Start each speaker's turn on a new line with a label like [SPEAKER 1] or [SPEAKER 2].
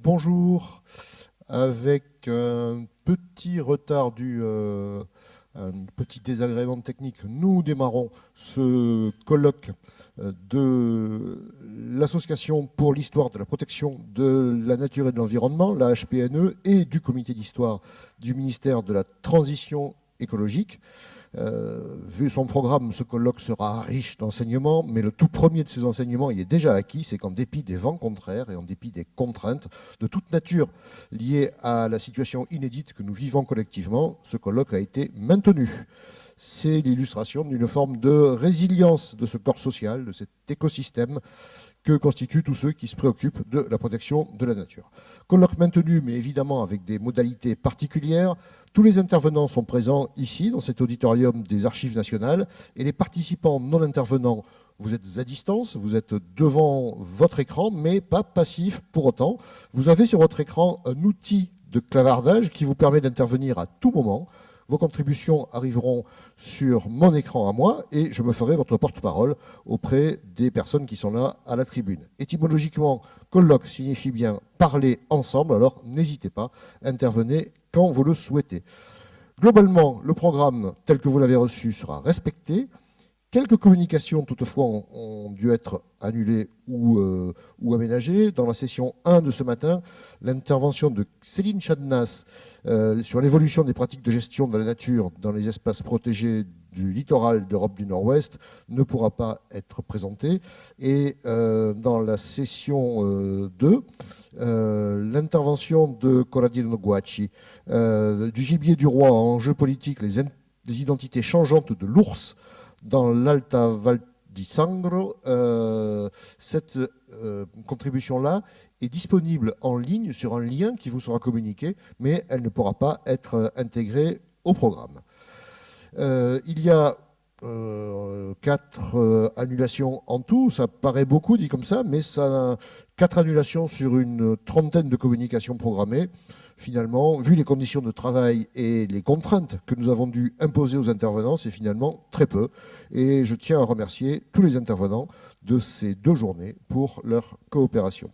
[SPEAKER 1] Bonjour, avec un petit retard dû un petit désagrément technique, nous démarrons ce colloque de l'Association pour l'histoire de la protection de la nature et de l'environnement, la HPNE, et du comité d'histoire du ministère de la Transition écologique. Vu son programme, ce colloque sera riche d'enseignements, mais le tout premier de ces enseignements, il est déjà acquis, c'est qu'en dépit des vents contraires et en dépit des contraintes de toute nature liées à la situation inédite que nous vivons collectivement, ce colloque a été maintenu. C'est l'illustration d'une forme de résilience de ce corps social, de cet écosystème que constituent tous ceux qui se préoccupent de la protection de la nature. Colloque maintenu, mais évidemment avec des modalités particulières. Tous les intervenants sont présents ici, dans cet auditorium des Archives nationales, et les participants non intervenants, vous êtes à distance, vous êtes devant votre écran, mais pas passifs pour autant. Vous avez sur votre écran un outil de clavardage qui vous permet d'intervenir à tout moment. Vos contributions arriveront sur mon écran à moi et je me ferai votre porte-parole auprès des personnes qui sont là à la tribune. Étymologiquement, colloque signifie bien parler ensemble, alors n'hésitez pas, intervenez quand vous le souhaitez. Globalement, le programme tel que vous l'avez reçu sera respecté. Quelques communications, toutefois, ont dû être annulées ou aménagées. Dans la session 1 de ce matin, l'intervention de Céline Chadnas sur l'évolution des pratiques de gestion de la nature dans les espaces protégés du littoral d'Europe du Nord-Ouest ne pourra pas être présentée. Et dans la session 2, l'intervention de Corradino Guacci, du gibier du roi en jeu politique, les identités changeantes de l'ours, dans l'Alta Val di Sangro, cette contribution-là est disponible en ligne sur un lien qui vous sera communiqué, mais elle ne pourra pas être intégrée au programme. Il y a 4 annulations en tout, ça paraît beaucoup dit comme ça, mais 4 annulations sur une trentaine de communications programmées. Finalement, vu les conditions de travail et les contraintes que nous avons dû imposer aux intervenants, c'est finalement très peu. Et je tiens à remercier tous les intervenants de ces 2 journées pour leur coopération.